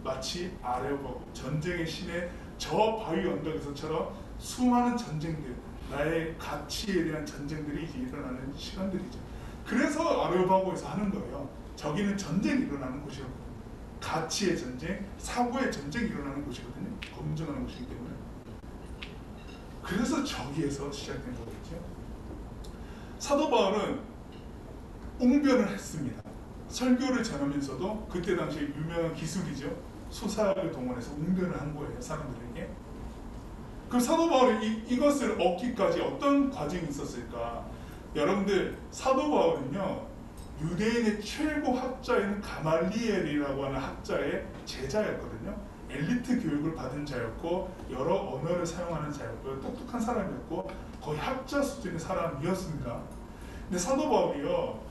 마치 아레오바고 전쟁의 신의 저 바위 언덕에서처럼 수많은 전쟁들 나의 가치에 대한 전쟁들이 이제 일어나는 시간들이죠. 그래서 아레오바고에서 하는 거예요. 저기는 전쟁이 일어나는 곳이거든요. 가치의 전쟁, 사고의 전쟁이 일어나는 곳이거든요. 검증하는 곳이기 때문에. 그래서 저기에서 시작된 거겠죠. 사도 바울은 웅변을 했습니다. 설교를 전하면서도 그때 당시에 유명한 기술이죠. 수사를 동원해서 웅변을 한 거예요, 사람들에게. 그 사도 바울이 이것을 얻기까지 어떤 과정이 있었을까? 여러분들, 사도 바울은요, 유대인의 최고 학자인 가말리엘이라고 하는 학자의 제자였거든요. 엘리트 교육을 받은 자였고 여러 언어를 사용하는 자였고 똑똑한 사람이었고 거의 학자 수준의 사람이었습니다. 근데 사도 바울이요,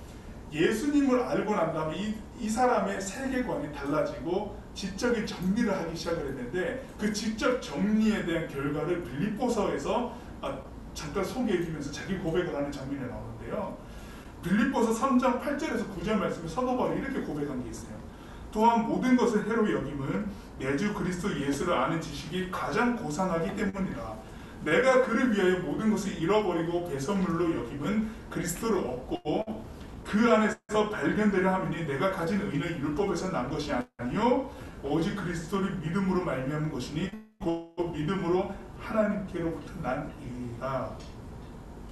예수님을 알고 난 다음에 이 사람의 세계관이 달라지고 지적인 정리를 하기 시작을 했는데 그 지적 정리에 대한 결과를 빌립보서에서 잠깐 소개해주면서 자기 고백을 하는 장면이 나오는데요. 빌립보서 3장 8절에서 9절 말씀에 사도 바울이 이렇게 고백한 게 있어요. 또한 모든 것을 해로 여김은 내 주 그리스도 예수를 아는 지식이 가장 고상하기 때문이라. 내가 그를 위하여 모든 것을 잃어버리고 배설물로 여김은 그리스도를 얻고 그 안에서 발견되려 함이니 내가 가진 의는 율법에서 난 것이 아니요 오직 그리스도를 믿음으로 말미암은 것이니 그 믿음으로 하나님께로부터 난 이라.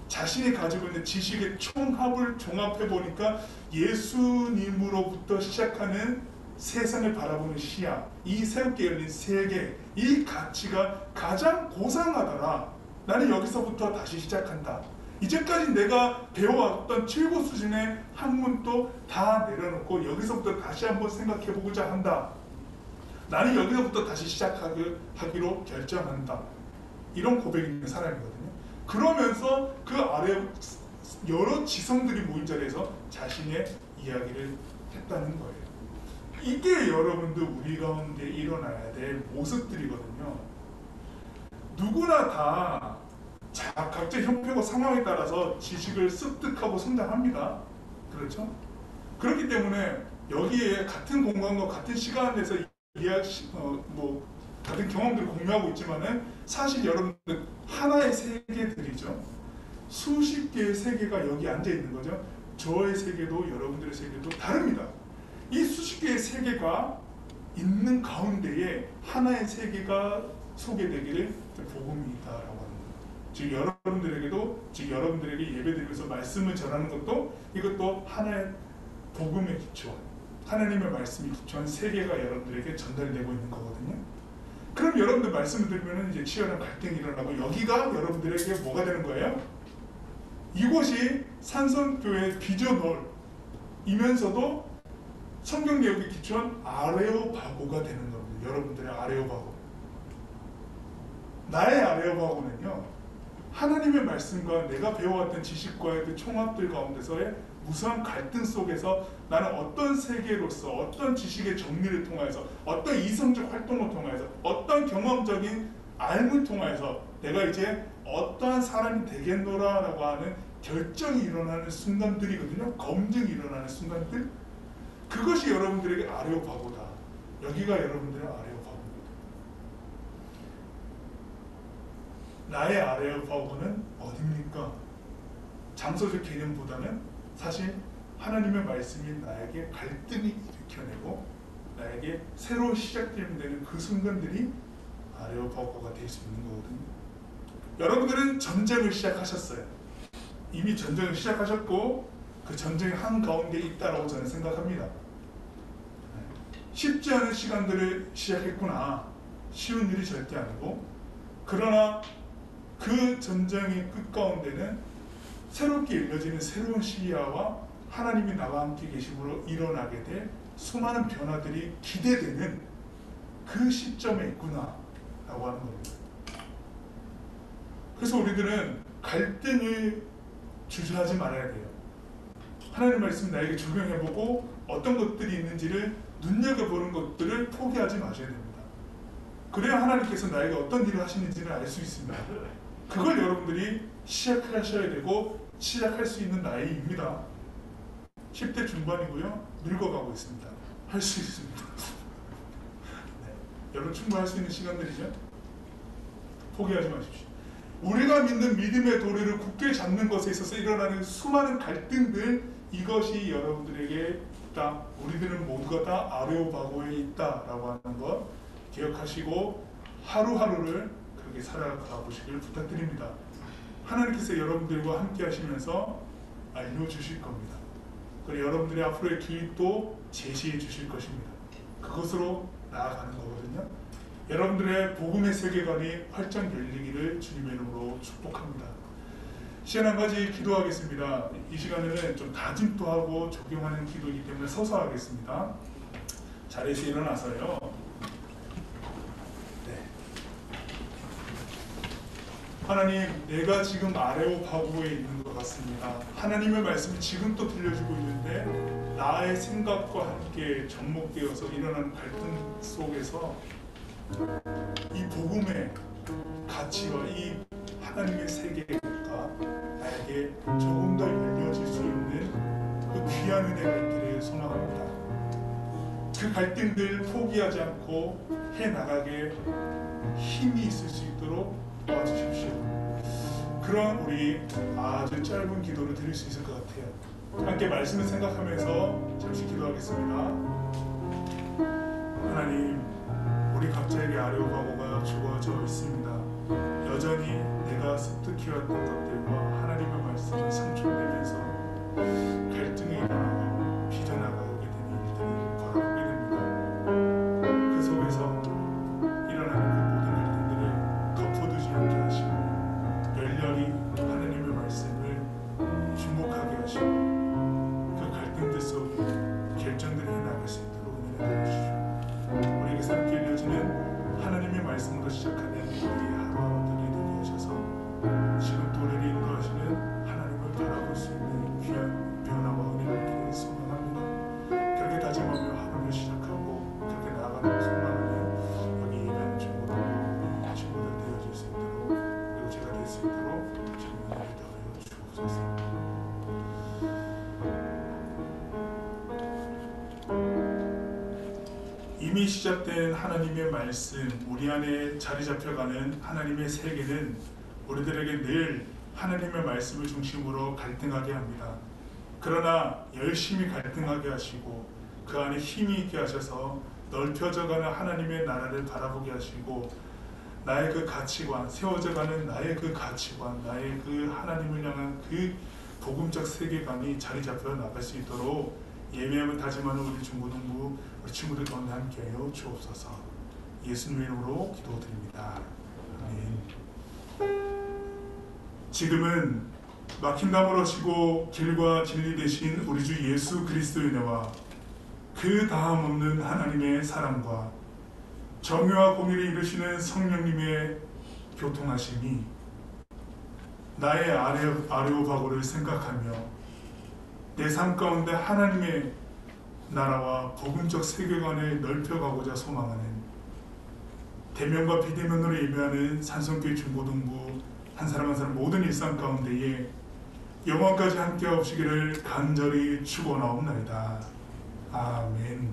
자신이 가지고 있는 지식의 총합을 종합해 보니까 예수님으로부터 시작하는 세상을 바라보는 시야, 이 새롭게 열린 세계, 이 가치가 가장 고상하더라. 나는 여기서부터 다시 시작한다. 이제까지 내가 배워왔던 최고 수준의 학문도 다 내려놓고 여기서부터 다시 한번 생각해보고자 한다. 나는 여기서부터 다시 시작하기로 결정한다. 이런 고백이 있는 사람이거든요. 그러면서 그 아래 여러 지성들이 모인 자리에서 자신의 이야기를 했다는 거예요. 이게 여러분들 우리 가운데 일어나야 될 모습들이거든요. 누구나 다 각자 형편과 상황에 따라서 지식을 습득하고 성장합니다. 그렇죠? 그렇기 때문에 여기에 같은 공간과 같은 시간에서 같은 경험들을 공유하고 있지만은 사실 여러분들 하나의 세계들이죠. 수십 개의 세계가 여기 앉아 있는 거죠. 저의 세계도 여러분들의 세계도 다릅니다. 이 수십 개의 세계가 있는 가운데에 하나의 세계가 소개되기를 복음이다라고 하는 거예요. 즉 여러분들에게도, 즉 여러분들에게 예배드리면서 말씀을 전하는 것도 이것도 하나의 복음의 기초, 하나님의 말씀이 기초한 세계가 여러분들에게 전달되고 있는 거거든요. 그럼 여러분들 말씀을 들으면 이제 치열한 갈등이 일어나고 여기가 여러분들에게 뭐가 되는 거예요? 이곳이 산성교회 비전홀이면서도 성경 내용에 기초한 아레오바고가 되는 겁니다. 여러분들의 아레오바고. 나의 아레오바고는요, 하나님의 말씀과 내가 배워왔던 지식과의 그 총합들 가운데서의 무수한 갈등 속에서 나는 어떤 세계로서 어떤 지식의 정리를 통해서 어떤 이성적 활동을 통해서 어떤 경험적인 알을 통해서 내가 이제 어떠한 사람이 되겠노라라고 하는 결정이 일어나는 순간들이거든요. 검증이 일어나는 순간들. 그것이 여러분들에게 아레오바고다. 여기가 여러분들의 아레오바고입니다. 나의 아레오바고는 어디입니까? 장소적 개념보다는 사실 하나님의 말씀이 나에게 갈등을 일으켜내고 나에게 새로 시작되면 되는 그 순간들이 아레오바고가 될 수 있는 거거든요. 여러분들은 전쟁을 시작하셨어요. 이미 전쟁을 시작하셨고 그 전쟁의 한가운데 있다라고 저는 생각합니다. 쉽지 않은 시간들을 시작했구나. 쉬운 일이 절대 아니고, 그러나 그 전쟁의 끝가운데는 새롭게 열려지는 새로운 시야와 하나님이 나와 함께 계심으로 일어나게 될 수많은 변화들이 기대되는 그 시점에 있구나 라고 하는 겁니다. 그래서 우리들은 갈등을 주저하지 말아야 돼요. 하나님 말씀 나에게 적용해보고 어떤 것들이 있는지를 눈여겨보는 것들을 포기하지 마셔야 됩니다. 그래야 하나님께서 나에게 어떤 일을 하시는지를 알 수 있습니다. 그걸 여러분들이 시작하셔야 되고 시작할 수 있는 나이입니다. 10대 중반이고요. 늙어가고 있습니다. 할 수 있습니다. 네. 여러분 충분히 할 수 있는 시간들이죠. 포기하지 마십시오. 우리가 믿는 믿음의 도리를 굳게 잡는 것에 있어서 일어나는 수많은 갈등들, 이것이 여러분들에게 있다. 우리들은 모두가 다 아레오바고에 있다라고 하는 것 기억하시고 하루하루를 그렇게 살아가 보시길 부탁드립니다. 하나님께서 여러분들과 함께 하시면서 알려주실 겁니다. 그리고 여러분들이 앞으로의 길도 제시해 주실 것입니다. 그것으로 나아가는 거거든요. 여러분들의 복음의 세계관이 활짝 열리기를 주님의 이름으로 축복합니다. 시간 한 가지 기도하겠습니다. 이 시간에는 좀 다짐도 하고 적용하는 기도이기 때문에 서서 하겠습니다. 자리에서 일어나서요. 네. 하나님, 내가 지금 아레오파고에 있는 것 같습니다. 하나님의 말씀이 지금 또 들려주고 있는데 나의 생각과 함께 접목되어서 일어나는 갈등 속에서 이 복음의 가치와 이 하나님의 세계가 나에게 조금 더 열려질 수 있는 그 귀한 은혜가 있기를 소망합니다. 그 갈등들 포기하지 않고 해나가게 힘이 있을 수 있도록 도와주십시오. 그런 우리 아주 짧은 기도를 드릴 수 있을 것 같아요. 함께 말씀을 생각하면서 잠시 기도하겠습니다. 하나님, 우리 각자에게 아레오파고가 주어져 있습니다. 여전히 내가 습득해왔던 것들과 하나님의 말씀이 상충되면서 갈등이 일어나고 빚어나가게 되는 일들이 벌어지게 됩니다. 그 속에서 일어나는 그 모든 갈등들을 덮어두지 않게 하시고 열렬히 하나님의 말씀을 주목하게 하시고 그 갈등들 속에 결정들을 해나갈 수 있도록 은혜를 주시오. 우리에게 새롭게 일려지는 하나님의 말씀으로 시작하는 우리의 하루하루들을 되게 하셔서 지금 또 우리를 인도하시는 하나님을 바라볼 수 있는 귀한 변화와 은혜를 기대해 소망합니다. 그렇게 다짐하며 하루를 시작하고 그렇게 나아가는 소망하는 여기 예배하는 친구들, 친구들 되어질 수 있도록 그리고 제가 될 수 있도록 주님의 은혜를 더하여 주옵소서. 이미 시작된 하나님의 말씀, 우리 안에 자리 잡혀가는 하나님의 세계는 우리들에게 늘 하나님의 말씀을 중심으로 갈등하게 합니다. 그러나 열심히 갈등하게 하시고 그 안에 힘이 있게 하셔서 넓혀져가는 하나님의 나라를 바라보게 하시고 나의 그 가치관, 세워져가는 나의 그 가치관, 나의 그 하나님을 향한 그 복음적 세계관이 자리 잡혀 나갈 수 있도록 예배함을 다짐하는 우리 중고등부 우리 친구들 가운데 함께하여 주옵소서. 예수님의 이름으로 기도드립니다. 아멘. 지금은 막힌 담을 하시고 길과 진리 되신 우리 주 예수 그리스도의 은혜와 그 다함 없는 하나님의 사랑과 정의와 공의를 이루시는 성령님의 교통하심이 나의 아레오파고를 생각하며 내 삶 가운데 하나님의 나라와 복음적 세계관을 넓혀가고자 소망하는 대면과 비대면으로 예배하는 산성교회 중고등부 한 사람 한 사람 모든 일상 가운데에 영원까지 함께 하시기를 간절히 축원하옵나이다. 아멘.